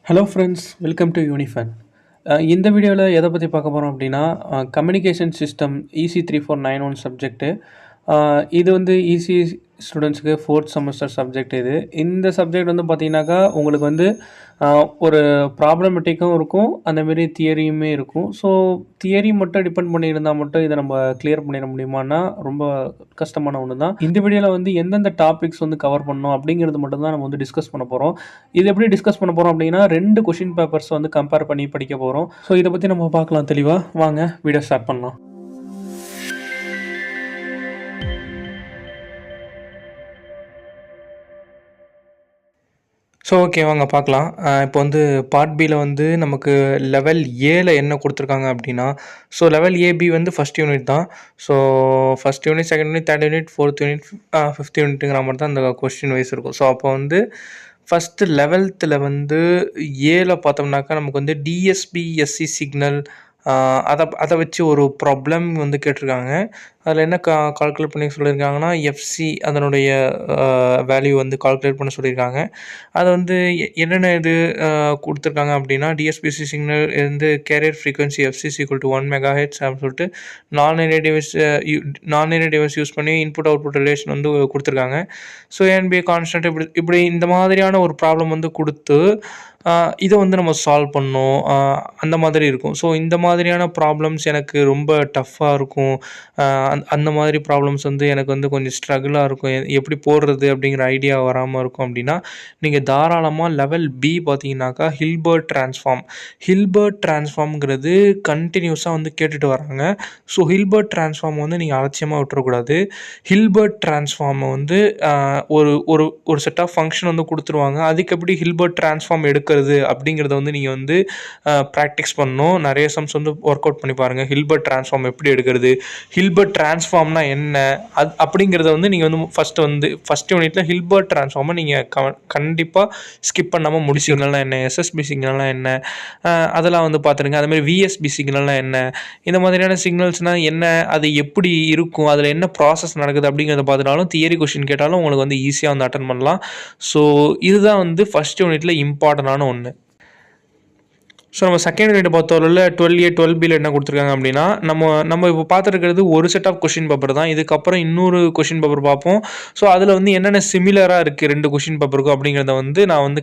Hello friends, welcome to Unifun. இந்த வீடியோவில் எதை பற்றி பார்க்க போகிறோம் அப்படின்னா, கம்யூனிகேஷன் சிஸ்டம் EC3491 சப்ஜெக்ட்டு. இது வந்து இசி ஸ்டூடெண்ட்ஸுக்கு 4th செமஸ்டர் சப்ஜெக்ட் இது. இந்த சப்ஜெக்ட் வந்து பார்த்தீங்கன்னாக்கா, உங்களுக்கு வந்து ஒரு ப்ராப்ளமேட்டிக்கும் இருக்கும், அந்தமாரி தியரியுமே இருக்கும். ஸோ தியரி மட்டும் டிபெண்ட் பண்ணியிருந்தால் மட்டும் இதை நம்ம கிளியர் பண்ணிட முடியுமான்னா ரொம்ப கஷ்டமான ஒன்று தான். இந்த வீடியோவில் வந்து எந்தெந்த டாபிக்ஸ் வந்து கவர் பண்ணணும் அப்படிங்கிறது மட்டும் தான் நம்ம வந்து டிஸ்கஸ் பண்ண போகிறோம். இது எப்படி டிஸ்கஸ் பண்ண போகிறோம் அப்படின்னா, 2 கொஷின் பேப்பர்ஸ் வந்து கம்பேர் பண்ணி படிக்க போகிறோம். ஸோ இதை பற்றி நம்ம பார்க்கலாம் தெளிவாக. வாங்க வீடியோ ஸ்டார்ட் பண்ணலாம். ஸோ ஓகே, வாங்க பார்க்கலாம். இப்போ வந்து பார்ட் பியில் வந்து நமக்கு லெவல் ஏல என்ன கொடுத்துருக்காங்க அப்படின்னா, ஸோ லெவல் ஏபி வந்து ஃபஸ்ட் யூனிட் தான். So first unit, second unit, third unit, fourth unit, fifth யூனிட்டுங்கிற மாதிரி தான் அந்த கொஸ்டின் வைஸ் இருக்கும். ஸோ அப்போ வந்து ஃபஸ்ட்டு 11th வந்து ஏல பார்த்தோம்னாக்கா நமக்கு வந்து டிஎஸ்பி எஸ்சி சிக்னல் அதை வச்சு ஒரு ப்ராப்ளம் வந்து கேட்டிருக்காங்க. அதில் என்ன கால்குலேட் பண்ணி சொல்லியிருக்காங்கன்னா, எஃப்சி அதனுடைய வேல்யூ வந்து கால்குலேட் பண்ண சொல்லியிருக்காங்க. அது வந்து என்னென்ன இது கொடுத்துருக்காங்க அப்படின்னா, டிஎஸ்பிசி சிக்னல் வந்து carrier frequency FCC equal to 1 MHz அப்படின்னு சொல்லிட்டு நான் லீனியர் டிவைஸ் யூஸ் பண்ணி இன்புட் அவுட்புட் ரிலேஷன் வந்து கொடுத்துருக்காங்க. ஸோ என்பிஏ கான்ஸ்டன்ட் இப்படி இந்த மாதிரியான ஒரு ப்ராப்ளம் வந்து கொடுத்து இதை வந்து நம்ம சால்வ் பண்ணோம், அந்த மாதிரி இருக்கும். ஸோ இந்த மாதிரியான ப்ராப்ளம்ஸ் எனக்கு ரொம்ப டஃப்பாக இருக்கும். அந்த மாதிரி ப்ராப்ளம்ஸ் வந்து எனக்கு வந்து கொஞ்சம் ஸ்ட்ரகிளாக இருக்கும். எப்படி போடுறது அப்படிங்கிற ஐடியா வராமல் இருக்கும் அப்படின்னா, நீங்கள் தாராளமாக லெவல் பி பார்த்தீங்கன்னாக்கா ஹில்பர்ட் ட்ரான்ஸ்ஃபார்ம்ங்கிறது கண்டினியூஸாக வந்து கேட்டுட்டு வராங்க. ஸோ ஹில்பர்ட் ட்ரான்ஸ்ஃபார்ம் வந்து நீங்கள் அலட்சியமாக விட்டுறக்கூடாது. ஹில்பர்ட் ட்ரான்ஸ்ஃபார்மை வந்து ஒரு ஒரு ஒரு செட் ஆஃப் ஃபங்க்ஷன் வந்து கொடுத்துருவாங்க. அதுக்கு எப்படி ஹில்பர்ட் ட்ரான்ஸ்ஃபார்ம் எடுக்கிறது அப்படிங்கிறத வந்து நீங்கள் வந்து ப்ராக்டிஸ் பண்ணணும். நிறைய சம்ஸ் வந்து ஒர்க் அவுட் பண்ணி பாருங்கள். ஹில்பர்ட் ட்ரான்ஸ்ஃபார்ம் எப்படி எடுக்கிறது, ஹில்பர்ட் ட்ரான்ஸ்ஃபார்ம்னா என்ன, அப்படிங்கிறத வந்து நீங்கள் வந்து ஃபஸ்ட் யூனிட்டில் ஹில்பர்ட் ட்ரான்ஸ்ஃபார்மை நீங்கள் கண்டிப்பாக ஸ்கிப் பண்ணாமல் சிக்னல்னால் என்ன, எஸ்எஸ்பி சிக்னல்னால் என்ன, அதெல்லாம் வந்து பார்த்துருங்க. அதுமாதிரி விஎஸ்பி சிக்னல்னால் என்ன, இந்த மாதிரியான சிக்னல்ஸ்னால் என்ன, அது எப்படி இருக்கும், அதில் என்ன ப்ராசஸ் நடக்குது அப்படிங்கிறத பார்த்துட்டாலும் தியரி கொஷின் கேட்டாலும் உங்களுக்கு வந்து ஈஸியாக வந்து அட்டன் பண்ணலாம். ஸோ இதுதான் வந்து ஃபஸ்ட் யூனிட்டில் இம்பார்ட்டண்டான ஒன்று. ஸோ நம்ம செகண்ட் யூனிட் பொறுத்தவரையில் 12A 12Bயில் என்ன கொடுத்துருக்காங்க அப்படின்னா, நம்ம இப்போ பார்த்துருக்கிறது ஒரு செட் ஆஃப் கொஷின் பேப்பர் தான். இதுக்கப்புறம் இன்னொரு கொஷின் பேப்பர் பார்ப்போம். ஸோ அதில் வந்து என்னென்ன சிமிலராக இருக்குது 2 கொஷின் பேப்பருக்கும் அப்படிங்கிறத வந்து நான் வந்து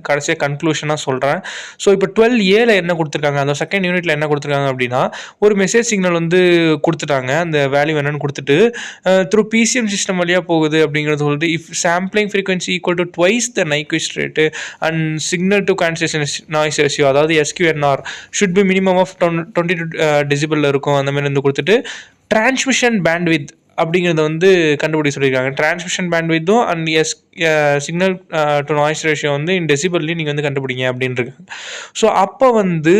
கடைசியாக கன்க்ளூஷனாக சொல்கிறேன். ஸோ இப்போ 12Aல என்ன கொடுத்துருக்காங்க, அந்த செகண்ட் யூனிட்டில் என்ன கொடுத்துருக்காங்க அப்படின்னா, ஒரு மெசேஜ் சிக்னல் வந்து கொடுத்துட்டாங்க. அந்த வேல்யூ என்னென்னு கொடுத்துட்டு த்ரூ பிசிஎம் சிஸ்டம் வழியாக போகுது அப்படிங்கிறது சொல்லிட்டு, if sampling frequency equal to twice the Nyquist rate and signal to cancellation noise ratio, அதாவது SQNR should be minimum of 22 decibel இருக்கும். அந்த மாதிரி வந்து கொடுத்துட்டு டிரான்ஸ்மிஷன் பேண்ட்வித் அப்படிங்கிறத வந்து கண்டுபிடிக்க சொல்லியிருக்காங்க. டிரான்ஸ்மிஷன் பேண்ட்வித்தும் and signal to noise ratio வந்து இன் டெசிபல்லையும் நீங்கள் வந்து கண்டுபிடிங்க அப்படின்ட்டுருக்காங்க. ஸோ அப்போ வந்து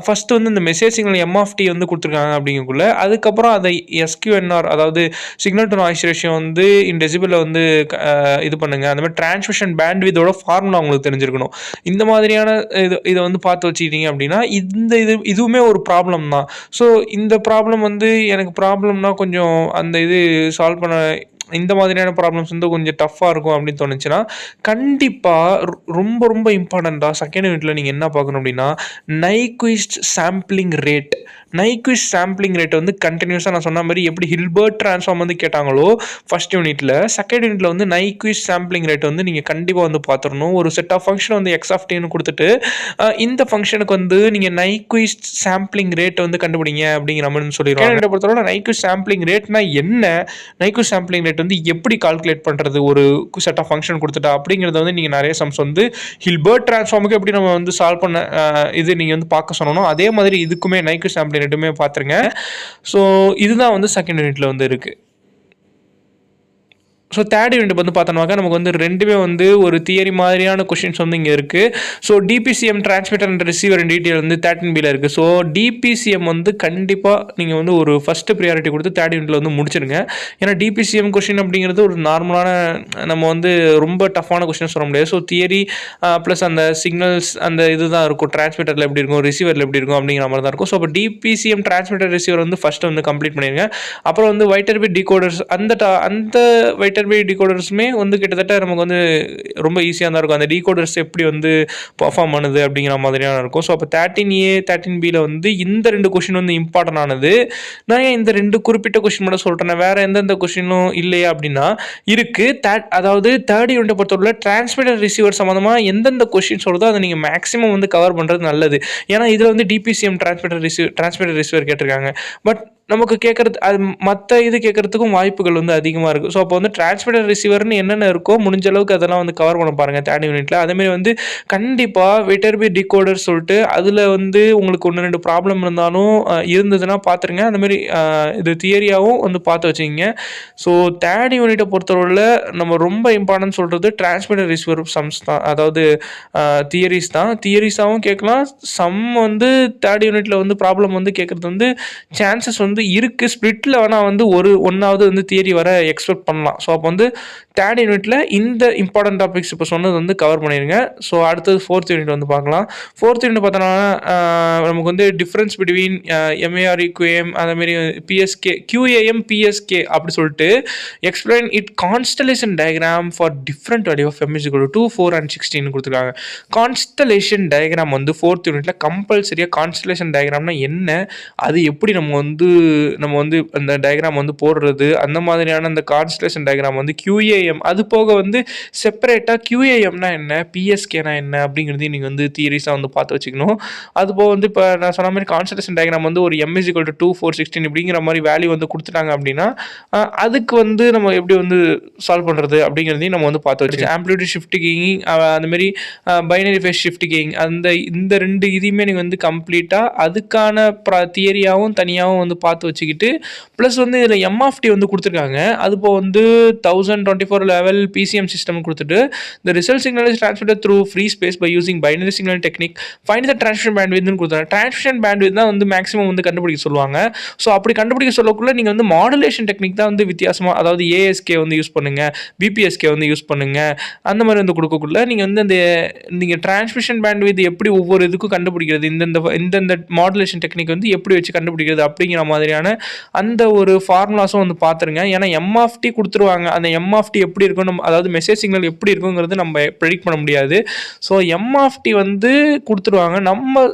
ஃபஸ்ட்டு வந்து இந்த மெசேஜ் சிக்னல் MT வந்து கொடுத்துருக்காங்க அப்படிங்கக்குள்ள, அதுக்கப்புறம் அதை SQNR அதாவது சிக்னல் டு நாய்ஸ் ரேஷியோ வந்து இன் டெசிபலில் வந்து இது பண்ணுங்கள். அந்த மாதிரி டிரான்ஸ்மிஷன் பேண்ட்வித்தோட ஃபார்முலா உங்களுக்கு தெரிஞ்சிருக்கணும். இந்த மாதிரியான இதை வந்து பார்த்து வச்சுக்கிட்டீங்க அப்படின்னா இதுவுமே ஒரு ப்ராப்ளம் தான். ஸோ இந்த ப்ராப்ளம் வந்து எனக்கு ப்ராப்ளம்னா கொஞ்சம் அந்த இது சால்வ் பண்ண இந்த மாதிரியான ப்ராப்ளம்ஸ் வந்து கொஞ்சம் டஃப்பாக இருக்கும் அப்படின்னு தோணுச்சுன்னா, கண்டிப்பாக ரொம்ப ரொம்ப இம்பார்ட்டண்ட்டாக செகண்ட் யூனிட்டில் நீங்கள் என்ன பார்க்கணும் அப்படின்னா, நைக்விஸ்ட் சாம்பிளிங் ரேட் வந்து கண்டினியூஸாக நான் சொன்ன மாதிரி எப்படி ஹில்பர்ட் ட்ரான்ஸ்ஃபார்ம் வந்து கேட்டாங்களோ ஃபஸ்ட் யூனிட்டில், செகண்ட் யூனிட்டில் வந்து நைக்விஸ்ட் சாம்பிளிங் ரேட் வந்து நீங்கள் கண்டிப்பாக வந்து பார்த்துடணும். ஒரு செட் ஆஃப் ஃபங்க்ஷன் வந்து XT கொடுத்துட்டு இந்த ஃபங்க்ஷனுக்கு வந்து நீங்கள் நைக்விஸ்ட் சாம்பிளிங் ரேட் வந்து கண்டுபிடிங்க அப்படிங்கிற மாதிரி சொல்லிடுவாங்க. பொறுத்தவரை நைக்விஸ்ட் சாம்பிளிங் ரேட்னா என்ன, நைக்விஸ்ட் சாம்பிளிங் ரேட் வந்து எப்படி கால்குலேட் பண்ணுறது ஒரு செட் ஆஃப் ஃபங்க்ஷன் கொடுத்துட்டா அப்படிங்கிறத வந்து நீங்கள் நிறைய சம்ஸ் வந்து ஹில்பர்ட் ட்ரான்ஸ்ஃபார்முக்கு எப்படி நம்ம வந்து சால்வ் பண்ண இது நீங்கள் வந்து பார்க்க சொன்னோம். அதே மாதிரி இதுக்குமே நைக்விஸ்ட் சாம்பிளிங் ரேட்டுமே பார்த்துருங்க. ஸோ இதுதான் வந்து செகண்ட் யூனிட்டில் வந்து இருக்குது. ஸோ தேர்ட் யூனிட் வந்து பார்த்தோம்னாக்கா நமக்கு வந்து ரெண்டுமே வந்து ஒரு தியரி மாதிரியான கொஷின்ஸ் வந்து இங்கே இருக்குது. So DPCM transmitter and receiver detail வந்து 13Bயில் இருக்குது. ஸோ டிபிசிஎம் வந்து கண்டிப்பாக நீங்கள் வந்து ஒரு ஃபஸ்ட்டு ப்ரியாரிட்டி கொடுத்து தேர்ட் யூனிட்டில் வந்து முடிச்சிருங்க. ஏன்னா டிபிசிஎம் கொஷின் அப்படிங்கிறது ஒரு நார்மலான, நம்ம வந்து ரொம்ப டஃப்பான கொஷின் சொல்ல முடியாது. ஸோ தியரி ப்ளஸ் அந்த சிக்னல்ஸ் அந்த இது தான் இருக்கும். டிரான்ஸ்மிட்டரில் எப்படி இருக்கும், ரிசீவரில் எப்படி இருக்கும் அப்படிங்கிற மாதிரி தான் இருக்கும். ஸோ இப்போ டிபிசிஎம் டிரான்ஸ்மிட்டர் ரிசீவர் வந்து ஃபஸ்ட்டு வந்து கம்ப்ளீட் பண்ணிடுங்க. அப்புறம் வந்து வைட்டர் பிட் டிகோடர்ஸ் அந்த வைட்டர் வெட்டர்பி டிகோடர்ஸுமே வந்து கிட்டத்தட்ட நமக்கு வந்து ரொம்ப ஈஸியாக தான் இருக்கும். அந்த டிகோடர்ஸ் எப்படி வந்து பர்ஃபார்ம் பண்ணுது அப்படிங்கிற மாதிரியான இருக்கும். ஸோ அப்போ 13A 13Bயில் வந்து இந்த 2 கொஷின் வந்து இம்பார்ட்டன்ட் ஆனது. நான் ஏன் இந்த 2 குறிப்பிட்ட கொஷின் மட்டும் சொல்கிறேன், வேறு எந்தெந்த கொஷினும் இல்லையா அப்படின்னா இருக்குது. அதாவது தேர்ட் யூனிட்டை பொறுத்தவரை டிரான்ஸ்மிட்டர் ரிசீவர் சம்மந்தமாக எந்தெந்த கொஷின்ஸ் வருதோ அதை நீங்கள் மேக்ஸிமம் வந்து கவர் பண்ணுறது நல்லது. ஏன்னா இதில் வந்து டிபிசிஎம் டிரான்ஸ்மிட்டர் ரிசீவர் கேட்டிருக்காங்க. பட் நமக்கு கேட்குறது அது மற்ற இது கேட்குறதுக்கும் வாய்ப்புகள் வந்து அதிகமாக இருக்குது. ஸோ அப்போ வந்து டிரான்ஸ்மிட்டர் ரிசீவர்னு என்னென்ன இருக்கோ முடிஞ்ச அளவுக்கு அதெல்லாம் வந்து கவர் பண்ண பாருங்கள் தேர்ட் யூனிட்டில். அதேமாதிரி வந்து கண்டிப்பாக வெட்டர்பி டிகோடர் சொல்லிட்டு அதில் வந்து உங்களுக்கு 1-2 ப்ராப்ளம் இருந்தாலும் இருந்ததுன்னா பார்த்துருங்க. அந்தமாரி இது தியரியாகவும் வந்து பார்த்து வச்சுக்கிங்க. ஸோ தேர்ட் யூனிட்டை பொறுத்தவரையில் நம்ம ரொம்ப இம்பார்ட்டன்ட் சொல்கிறது டிரான்ஸ்மிட்டர் ரிசீவர் சம்ஸ் தான், அதாவது தியரிஸ் தான். தியரிஸாகவும் கேட்கலாம். சம் வந்து தேர்ட் யூனிட்டில் வந்து ப்ராப்ளம் வந்து கேட்குறது வந்து சான்சஸ் வந்து இருக்குது. ஸ்பிளிட்டில் வேணால் வந்து ஒன்றாவது வந்து தியரி வர எக்ஸ்பெக்ட் பண்ணலாம். ஸோ அப்போ வந்து தேர்ட் யூனிட்டில் இந்த இம்பார்ட்டன்ட் டாபிக்ஸ் இப்போ சொன்னது வந்து கவர் பண்ணிடுங்க. ஸோ அடுத்தது ஃபோர்த் யூனிட் வந்து பார்க்கலாம். ஃபோர்த் யூனிட் பார்த்தோன்னா நமக்கு வந்து டிஃப்ரென்ஸ் பிட்வீன் எம்ஏஆர் QAM அதேமாரி பிஎஸ்கே QAM PSK அப்படி சொல்லிட்டு explain it constellation diagram for different value of M = 2, 4 and 16 கொடுத்துருக்காங்க. கான்ஸ்டலேஷன் டயக்ராம் வந்து ஃபோர்த் யூனிட்டில் கம்பல்சரியாக கான்ஸ்டலேஷன் டயக்ராம்னா என்ன, அது எப்படி நம்ம வந்து அந்த டயக்ராம் வந்து போடுறது, அந்த மாதிரியான அந்த கான்ஸ்டலேஷன் டயக்ராம் வந்து QAM அது போக வந்து செப்பரேட்டாக QAMனா என்ன, PSKனா என்ன அப்படிங்கிறதையும் நீங்கள் வந்து தியரிஸாக வந்து பார்த்து வச்சுக்கணும். அது போக வந்து இப்போ நான் சொன்ன மாதிரி கான்ஸ்டலேஷன் டயக்ராம் வந்து ஒரு M = 2, 4, 16 இப்படிங்கிற மாதிரி வேல்யூ வந்து கொடுத்துட்டாங்க அப்படின்னா அதுக்கு வந்து நம்ம எப்படி வந்து சால்வ் பண்ணுறது அப்படிங்கிறதையும் நம்ம வந்து பார்த்து வச்சுக்கோங்க. ஆம்ப்ளிடியூட் ஷிஃப்ட் கீயிங் அந்தமாரி பைனரி ஃபேஸ் ஷிஃப்ட் கீயிங் இந்த 2 இதையுமே நீங்கள் வந்து கம்ப்ளீட்டாக அதுக்கான தியரியாகவும் தனியாகவும் வந்து பார்த்து வச்சுக்கிட்டு ப்ளஸ் வந்து இதில் MFT வந்து கொடுத்துருக்காங்க. அது இப்போ வந்து 1024 லெவல் PCM சிஸ்டம் கொடுத்துட்டு the result signal is transmitted through free space by using binary signal technique, find the transmission bandwidth கொடுத்தாங்க. டிரான்ஸ்மிஷன் பேண்ட்வித் தான் வந்து மேக்ஸிமம் வந்து கண்டுபிடிக்க சொல்லுவாங்க. ஸோ அப்படி கண்டுபிடிக்க சொல்லக்குள்ள நீங்கள் வந்து மாடுலேஷன் டெக்னிக் தான் வந்து வித்தியாசமாக, அதாவது ASK வந்து யூஸ் பண்ணுங்கள், BPSK வந்து யூஸ் பண்ணுங்கள், அந்த மாதிரி வந்து கொடுக்கக்குள்ள நீங்கள் வந்து நீங்கள் டிரான்ஸ்மிஷன் பேண்ட்வித் எப்படி ஒவ்வொரு இதுக்கும் கண்டுபிடிக்கிறது, இந்தந்த மாடுலேஷன் டெக்னிக் வந்து எப்படி வச்சு கண்டுபிடிக்கிறது அப்படிங்கிற மாதிரியான அந்த ஒரு ஃபார்முலாஸும் வந்து பார்த்துருங்க. ஏன்னா MFT கொடுத்துருவாங்க. அந்த MFT எப்படி இருக்கும், அதாவது மெசேஜ் சிக்னல் எப்படி இருக்குங்கிறது நம்ம ப்ரெடிக்ட் பண்ண முடியாது. ஸோ MFT வந்து கொடுத்துருவாங்க. நம்ம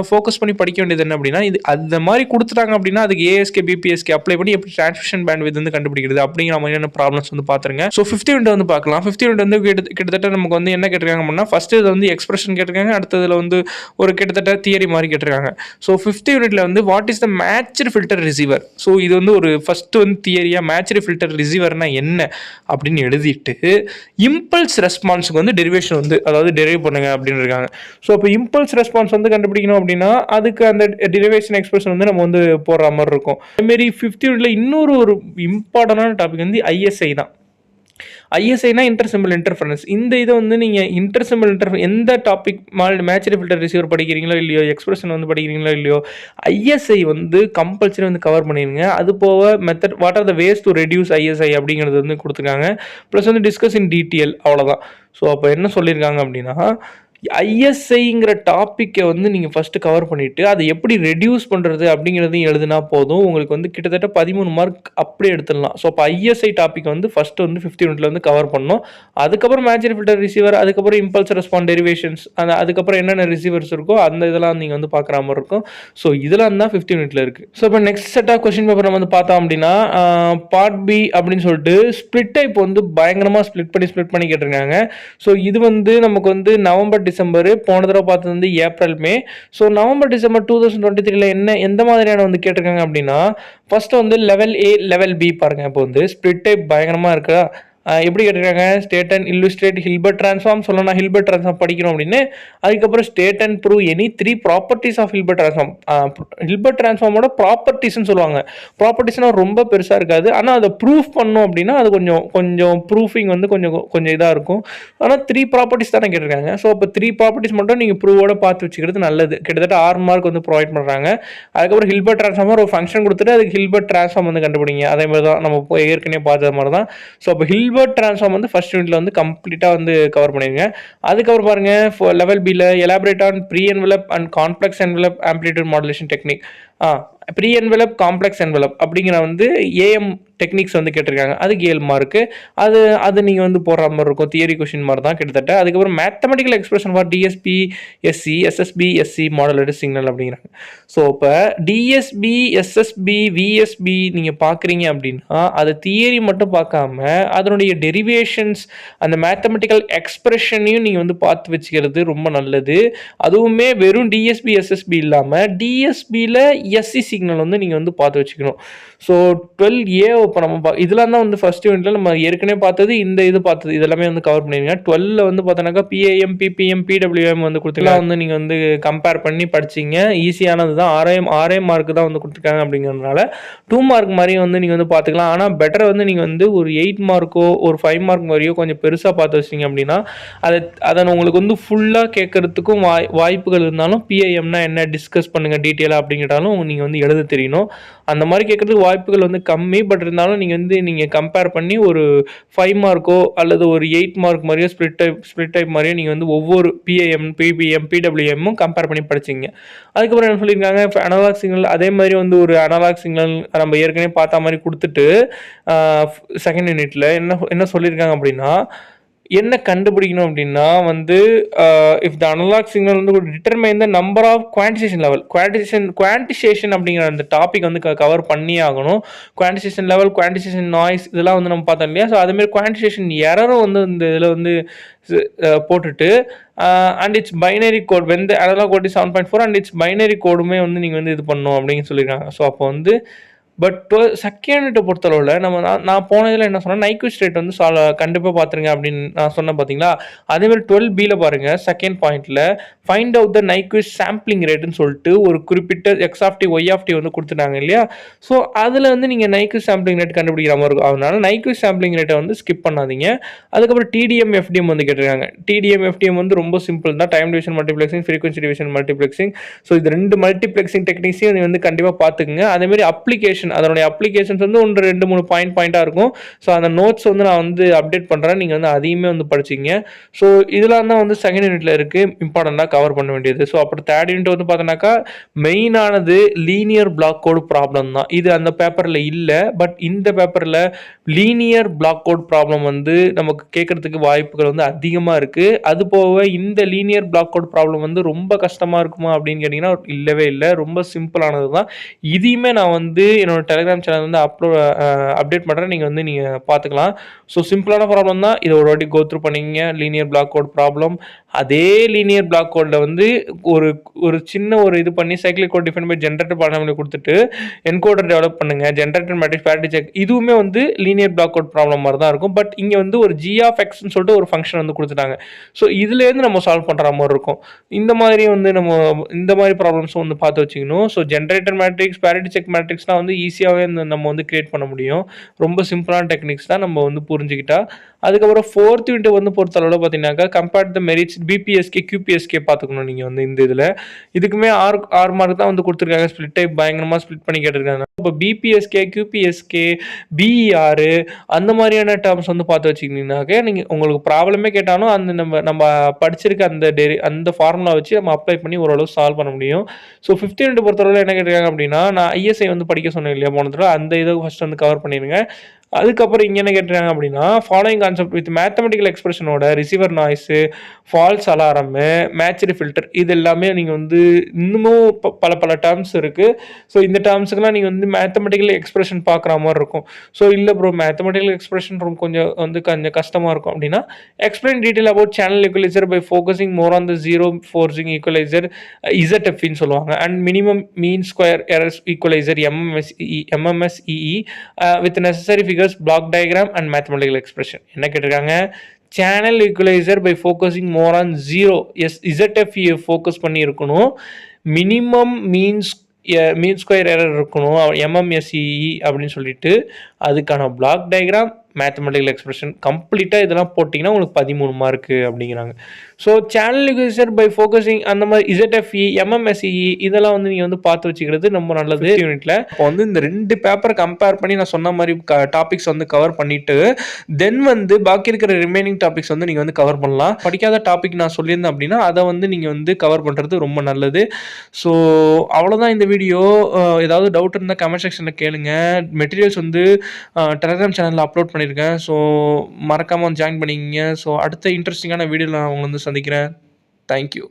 ஃபோக்கஸ் பண்ணி படிக்க வேண்டியது என்ன அப்படின்னா, இது அந்த மாதிரி கொடுத்துட்டாங்க அப்படின்னா அதுக்கு ASK BPSK அப்ளை பண்ணி எப்படி டிரான்ஸ்மிஷன் பேண்ட்வித் வந்து கண்டுபிடிக்கிறது அப்படிங்கிற மாதிரியான ப்ராப்ளம்ஸ் வந்து பார்த்துருங்க. ஸோ 5th யூனிட் வந்து பார்க்கலாம். 5th யூனிட் வந்து கிட்டத்தட்ட நமக்கு வந்து என்ன கேட்டிருக்காங்க அப்படின்னா, ஃபஸ்ட்டு இது வந்து எக்ஸ்பிரஷன் கேட்டிருக்காங்க, அடுத்ததில் வந்து ஒரு கிட்டத்தட்ட தியரி மாதிரி கேட்டிருக்காங்க. ஸோ 5th யூனிட்டில் வந்து what is the matched filter receiver. So இது வந்து ஒரு ஃபஸ்ட்டு வந்து தியரியாக மேட்ச்டு ஃபில்டர் ரிசீவர்னா என்ன அப்படின்னு எழுதிட்டு இம்பல்ஸ் ரெஸ்பான்ஸுக்கு வந்து டெரிவேஷன் வந்து அதாவது டெரைவ் பண்ணுங்க அப்படின்னு இருக்காங்க. ஸோ இப்போ இம்பல்ஸ் ரெஸ்பான்ஸ் வந்து கண்டுபிடிக்கணும் அப்படின்னா அதுக்கு அந்த டெரிவேஷன் எக்ஸ்பிரஷன் வந்து நம்ம வந்து போடுற மாதிரி இருக்கும். அதேமாரி 5th யூனிட்ல இன்னொரு ஒரு இம்பார்ட்டன்டான டாபிக் வந்து ISI தான். ஐஎஸ்ஐனா இன்டர் சிம்பிள் இன்டர்ஃபரன்ஸ். இந்த இதை வந்து நீங்கள் இன்டர் சிம்பிள் எந்த டாபிக் மேட்ச்டு ஃபில்டர் ரிசீவர் படிக்கிறீங்களோ இல்லையோ, எக்ஸ்பிரஷன் வந்து படிக்கிறீங்களோ இல்லையோ, ஐஎஸ்ஐ வந்து கம்பல்சரி வந்து கவர் பண்ணிடுங்க. அது போக method what are the ways to reduce ISI அப்படிங்கிறது வந்து கொடுத்துருக்காங்க. ப்ளஸ் வந்து டிஸ்கஸ் இன் டீட்டெயில், அவ்வளோதான். ஸோ அப்போ என்ன சொல்லியிருக்காங்க அப்படின்னா, ஐஎஸ்ஐங்கிற டாப்பிக்கை வந்து நீங்கள் ஃபஸ்ட்டு கவர் பண்ணிவிட்டு அதை எப்படி ரெடியூஸ் பண்ணுறது அப்படிங்கிறதையும் எழுதுனா போதும். உங்களுக்கு வந்து கிட்டத்தட்ட 13 மார்க் அப்படியே எடுத்துடலாம். ஸோ அப்போ ஐஎஸ்ஐ டாப்பிக் வந்து ஃபஸ்ட்டு வந்து 5th யூனிட்டில் வந்து கவர் பண்ணணும். அதுக்கப்புறம் மேட்ச்டு ஃபில்டர் ரிசீவர், அதுக்கப்புறம் இம்பல்ஸ் ரெஸ்பான்ஸ் டெரிவேஷன்ஸ், அதுக்கப்புறம் என்னென்ன ரிசீவர்ஸ் இருக்கோ அந்த இதெல்லாம் நீங்கள் வந்து பார்க்குற மாதிரி இருக்கும். ஸோ இதெல்லாம் தான் 5th யூனிட்டில் இருக்குது. ஸோ இப்போ next set of question paper நம்ம வந்து பார்த்தோம் அப்படின்னா பார்ட் பி அப்படின்னு சொல்லிட்டு ஸ்பிளிட் டைப் வந்து பயங்கரமாக ஸ்பிளிட் பண்ணி கேட்டிருக்காங்க. ஸோ இது வந்து நமக்கு வந்து நவம்பர் டிசம்பர், போன தடவை பார்த்தது வந்து April May. So November December 2023 எந்த மாதிரியான வந்து கேட்டிருக்காங்க அப்படின்னா, ஃபர்ஸ்ட் வந்து லெவல் A லெவல் B பாருங்க. இப்போ வந்து ஸ்பிளிட் டைப் பயங்கரமாக இருக்கா, எப்படி கேட்டிருக்காங்க, state and illustrate Hilbert transform சொல்லணும். ஹில்பர்ட் ட்ரான்ஸ்ஃபார்ம் படிக்கணும் அப்படின்னு, அதுக்கப்புறம் state and prove any 3 properties of Hilbert transform. Hilbert ட்ரான்ஸ்ஃபார்மோட ப்ராப்பர்ட்டிஸ்ன்னு சொல்லுவாங்க. ப்ராப்பர்ட்டிஸ்னால் ரொம்ப பெருசாக இருக்காது, ஆனால் அதை ப்ரூஃப் பண்ணணும் அப்படின்னா அது கொஞ்சம் ப்ரூஃபிங் வந்து கொஞ்சம் இதாக இருக்கும். ஆனால் 3 ப்ராப்பர்ட்டிஸ் தானே கேட்டிருக்காங்க. ஸோ அப்போ 3 ப்ராப்பர்ட்டிஸ் மட்டும் நீங்கள் ப்ரூவோட பார்த்து வச்சுக்கிறது நல்லது. கிட்டத்தட்ட 6 மார்க் வந்து ப்ரொவைட் பண்ணுறாங்க. அதுக்கப்புறம் ஹில்பர்ட் ட்ரான்ஸ்ஃபார்ம் ஒரு ஃபங்க்ஷன் கொடுத்துட்டு அதுக்கு ஹில்பர்ட் ட்ரான்ஸ்ஃபார்ம் வந்து கண்டுபிடிங்க. அதே மாதிரி தான் நம்ம ஏற்கனவே பார்த்த மாதிரி தான். ஸோ அப்போ ஹில்பர்ட் ட்ரான்ஸ்ஃபார்ம் வந்து ஃபர்ஸ்ட் யூனிட்ல வந்து கம்ப்ளீட்டாக வந்து கவர் பண்ணிடுங்க. அதுக்கப்புறம் பாருங்க லெவல் பியில் elaborate on pre envelope and complex envelope amplitude modulation technique. Pre envelope, complex envelope அப்படிங்கிற வந்து ஏஎம் டெக்னிக்ஸ் வந்து கேட்டிருக்காங்க. அதுக்கு 7 மார்க்கு. அது அது நீங்கள் வந்து போடுற மாதிரி இருக்கும். தியரி கொஷின் மாதிரி தான் கிட்டத்தட்ட. அதுக்கப்புறம் mathematical expression for DSB SC SSB SC modulated signal அப்படிங்கிறாங்க. ஸோ இப்போ டிஎஸ்பி எஸ்எஸ்பி விஎஸ்பி நீங்கள் பார்க்குறீங்க அப்படின்னா அது தியரி மட்டும் பார்க்காம அதனுடைய டெரிவேஷன்ஸ் அந்த மேத்தமெட்டிக்கல் எக்ஸ்பிரஷனையும் நீங்கள் வந்து பார்த்து வச்சுக்கிறது ரொம்ப நல்லது. அதுவுமே வெறும் டிஎஸ்பி எஸ்எஸ்பி இல்லாமல் டிஎஸ்பியில் எஸ்சி சிக்னல் வந்து நீங்கள் வந்து பார்த்து வச்சுக்கணும். ஸோ 12A இப்போ நம்ம இதெல்லாம் தான் வந்து ஃபர்ஸ்ட் யூனிட்ல நம்ம ஏற்கனவே பார்த்தது. இந்த இது பார்த்தது இதெல்லாமே வந்து கவர் பண்ணிருங்க. 12ல வந்து பார்த்தோன்னாக்கா பிஏஎம் பிபிஎம் பிடபிள்யூஎம் வந்து கொடுத்துருக்கலாம். வந்து நீங்கள் வந்து கம்பேர் பண்ணி படிச்சிங்க. ஈஸியானது தான். 6 மார்க் தான் வந்து கொடுத்துருக்காங்க அப்படிங்கிறதுனால 2 மார்க் மாதிரியும் வந்து நீங்கள் வந்து பார்த்துக்கலாம். ஆனால் பெட்டர் வந்து நீங்கள் வந்து ஒரு 8 மார்க்கோ ஒரு 5 மார்க் மாதிரியோ கொஞ்சம் பெருசாக பார்த்து வச்சிங்க அப்படின்னா அதை உங்களுக்கு வந்து ஃபுல்லாக கேட்கறதுக்கும் வாய்ப்புகள் இருந்தாலும் பிஐஎம்னா என்ன டிஸ்கஸ் பண்ணுங்கள் டீட்டெயிலாக அப்படிங்கிட்டாலும் நீங்கள் வந்து எழுத தெரியணும். அந்த மாதிரி கேட்குறதுக்கு வாய்ப்புகள் வந்து கம்மி. பட் இருந்தாலும் நீங்கள் கம்பேர் பண்ணி ஒரு 5 மார்க்கோ அல்லது ஒரு 8 மார்க் மாதிரியோ ஸ்பிளிட் டைப் மாதிரியோ நீங்கள் வந்து ஒவ்வொரு பிஐஎம் பிபிஎம் பிடபிள்யூஎம்மும் கம்பேர் பண்ணி படிச்சிங்க. அதுக்கப்புறம் என்ன சொல்லியிருக்காங்க, அனலாக் சிக்னல் அதே மாதிரி வந்து ஒரு அனலாக் சிக்னல் நம்ம ஏற்கனவே பார்த்த மாதிரி கொடுத்துட்டு செகண்ட் யூனிட்ல என்ன சொல்லியிருக்காங்க அப்படின்னா என்ன கண்டுபிடிக்கணும் அப்படின்னா வந்து இஃப் த அனலாக் சிக்னல் வந்து determine the number of quantization level quantization அப்படிங்கிற அந்த டாபிக் வந்து கவர் பண்ணி ஆகணும். குவான்டிசேஷன் லெவல், குவான்டிசேஷன் நாய்ஸ் இதெல்லாம் வந்து நம்ம பார்த்தோம் இல்லையா. ஸோ அதேமாதிரி குவான்டிசேஷன் எரரும் வந்து இந்த இதில் வந்து போட்டுட்டு அண்ட் இட்ஸ் பைனரி கோட் வந்து analog code 7.4 and its binary கோடுமே வந்து நீங்கள் வந்து இது பண்ணணும் அப்படின்னு சொல்லியிருக்காங்க. ஸோ அப்போ வந்து பட் செகண்ட் யூனிட்டை பொறுத்தளவில் நான் போனதில் என்ன சொன்னேன், நைக்விஸ்ட் ரேட் வந்து கண்டிப்பாக பார்த்துருங்க அப்படின்னு நான் சொன்னேன் பார்த்தீங்களா. அதேமாதிரி 12Bயில் பாருங்கள் செகண்ட் பாயிண்ட்டில் find out the Nyquist sampling ரேட்டுன்னு சொல்லிட்டு ஒரு குறிப்பிட்ட x of t y of t வந்து கொடுத்துட்டாங்க இல்லையா. ஸோ அதில் வந்து நீங்கள் நைக்விஸ்ட் சாம்பிளிங் ரேட் கண்டுபிடிக்கிற மாதிரி இருக்கும். அதனால நைக்விஸ்ட் சாம்பிளிங் ரேட்டை வந்து ஸ்கிப் பண்ணாதீங்க. அதுக்கப்புறம் டிடிஎம் எஃப்டிஎம் வந்து கேட்டிருக்காங்க. டிடிஎம் எஃப்டிஎம் வந்து ரொம்ப சிம்பிள் தான். Time division multiplexing, frequency division multiplexing. So இது 2 மல்டிப்ளெக்சிங் டெக்னிக்ஸையும் நீங்கள் வந்து கண்டிப்பாக பார்த்துக்குங்க. அதேமாதிரி அப்ளிகேஷன் அதனுடைய அப்ளிகேஷன்ஸ் வந்து 1-2-3 பாயிண்டாக இருக்கும். ஸோ அந்த நோட்ஸ் வந்து நான் வந்து அப்டேட் பண்ணுறேன். நீங்கள் வந்து அதையுமே வந்து படிச்சிங்க. ஸோ இதெல்லாம் தான் வந்து செகண்ட் யூனிட்ல இருக்குது இம்பார்ட்டண்ட்டாக கவர் பண்ண வேண்டியது. ஸோ அப்புறம் தேர்ட் யூனிட் வந்து பார்த்தோன்னாக்கா மெயினானது லீனியர் பிளாக் கோடு ப்ராப்ளம் தான். இது அந்த பேப்பரில் இல்லை. பட் இந்த பேப்பரில் லீனியர் பிளாக் கோட் ப்ராப்ளம் வந்து நமக்கு கேட்கறதுக்கு வாய்ப்புகள் வந்து அதிகமாக இருக்குது. அது போக இந்த லீனியர் பிளாக் கோட் ப்ராப்ளம் வந்து ரொம்ப கஷ்டமாக இருக்குமா அப்படின்னு கேட்டிங்கன்னா இல்லவே இல்லை. ரொம்ப சிம்பிளானது தான். இதையுமே நான் வந்து என்னோட டெலிகிராம் சேனல் வந்து அப்டேட் பண்ணுறேன். நீங்கள் பார்த்துக்கலாம். ஸோ சிம்பிளான ப்ராப்ளம் தான். இதை ஒரு வாட்டி கோ த்ரூ பண்ணிங்க. Linear block code problem. அதே லீனியர் பிளாக் கோடில் வந்து ஒரு சின்ன ஒரு இது பண்ணி cyclic code define by generator polynomial கொடுத்துட்டு என்கோடர் டெவலப் பண்ணுங்க. ஜென்ரேட்டர் மேட்ரிக்ஸ் பேரிட்டி செக் இதுவுமே வந்து லீனியர் பிளாக் கோட் ப்ராப்ளம் மாதிரி தான் இருக்கும். பட் இங்கே வந்து ஒரு ஜி ஆஃப் எக்ஸ்ன்னு சொல்லிட்டு ஒரு ஃபங்க்ஷன் வந்து கொடுத்துட்டாங்க. ஸோ இதுலேருந்து நம்ம சால்வ் பண்ணுற மாதிரி இருக்கும். இந்த மாதிரி வந்து நம்ம இந்த மாதிரி ப்ராப்ளம்ஸும் வந்து பார்த்து வச்சுக்கணும். So generator matrix, parity check மேட்ரிக்ஸ்லாம் வந்து ஈஸியாகவே நம்ம வந்து கிரியேட் பண்ண முடியும். ரொம்ப சிம்பிளான டெக்னிக்ஸ் தான் நம்ம வந்து புரிஞ்சுக்கிட்டா. அதுக்கப்புறம் ஃபோர்த் யூனிட் வந்து பொறுத்தளவில் பார்த்தீங்கன்னாக்கா கம்பேர் த மெரிட்ஸ் பிபிஎஸ்கே கியூபிஎஸ்கே பார்த்துக்கணும். நீங்கள் வந்து இந்த இதில் இதுக்குமே 6 மார்க் தான் வந்து கொடுத்துருக்காங்க. ஸ்பிளிட் டைப் பயங்கரமாக ஸ்பிளிட் பண்ணி கேட்டிருக்காங்க. இப்போ பிபிஎஸ்கே கியூபிஎஸ்கே பிஇஆர் அந்த மாதிரியான டேர்ம்ஸ் வந்து பார்த்து வச்சுக்கிட்டீங்கன்னாக்க நீங்கள் உங்களுக்கு ப்ராப்ளமே கேட்டாலும் அந்த நம்ம படிச்சிருக்க அந்த ஃபார்முலா வச்சு நம்ம அப்ளை பண்ணி ஓரளவு சால்வ் பண்ண முடியும். ஸோ 5th யூனிட் பொறுத்தளவில் என்ன கேட்டிருக்காங்க அப்படின்னா நான் ஐஎஸ்ஐ வந்து படிக்க சொன்னேன் இல்லையா போனதுல, அந்த இதை ஃபஸ்ட் வந்து கவர் பண்ணிடுங்க. அதுக்கப்புறம் இங்கே என்ன கேட்டிருக்காங்க அப்படின்னா ஃபாலோயிங் கான்செப்ட் வித் மேத்தமெட்டிக்கல் எக்ஸ்பிரஷனோட receiver noise, false alarm, matched filter இது எல்லாமே நீங்கள் வந்து இன்னமும் பல டேர்ம்ஸ் இருக்குது. ஸோ இந்த டேர்ம்ஸுக்கெல்லாம் நீங்கள் வந்து மேத்தமெட்டிக்கல் எக்ஸ்பிரஷன் பார்க்குற மாதிரி இருக்கும். ஸோ இல்லை ப்ரோ மேத்தமெட்டிக்கல் எக்ஸ்பிரஷன் கொஞ்சம் கஷ்டமாக இருக்கும் அப்படின்னா explain detail about channel equaliser by focusing more on the zero forcing equaliser இசட்எஃப்னு சொல்லுவாங்க. And minimum mean square errors equaliser MMSEE with necessary figure block diagram and mathematical expression. என்ன கேட்டிருக்காங்க, channel equaliser by focusing more on zero ZF focus பண்ணி இருக்கணும். Minimum mean square error இருக்கணும் MMSEE அப்படின்னு சொல்லிட்டு அதுக்கான பிளாக் டயக்ராம் மேத்தமெட்டிக்கல் எக்ஸ்பிரஷன் கம்ப்ளீட்டாக இதெல்லாம் போட்டிங்கன்னா உங்களுக்கு 13 மார்க்கு அப்படிங்கிறாங்க. ஸோ சேனல் லிகரேச்சர் பை ஃபோக்கஸிங் அந்த மாதிரி இசட்எஃப்இ, எம்எம்எஸ்இ இதெல்லாம் வந்து நீங்கள் வந்து பார்த்து வச்சுக்கிறது ரொம்ப நல்லது யூனிட்டில். இப்போ வந்து இந்த 2 பேப்பரை கம்பேர் பண்ணி நான் சொன்ன மாதிரி டாபிக்ஸ் வந்து கவர் பண்ணிட்டு தென் வந்து பாக்கி இருக்கிற ரிமைனிங் டாபிக்ஸ் வந்து நீங்கள் வந்து கவர் பண்ணலாம். படிக்காத டாபிக் நான் சொல்லியிருந்தேன் அப்படின்னா அதை வந்து நீங்கள் வந்து கவர் பண்ணுறது ரொம்ப நல்லது. ஸோ அவ்வளோதான் இந்த வீடியோ. ஏதாவது டவுட் இருந்தால் கமெண்ட் செக்ஷனில் கேளுங்க. மெட்டீரியல்ஸ் வந்து டெலகிராம் சேனலில் அப்லோட் பண்ணியிருக்கேன். ஸோ மறக்காமல் வந்து ஜாயின் பண்ணிக்கிங்க. ஸோ அடுத்த இன்ட்ரெஸ்டிங்கான வீடியோவில் நான் உங்களை வந்து சந்திக்கிறேன். தேங்க்யூ.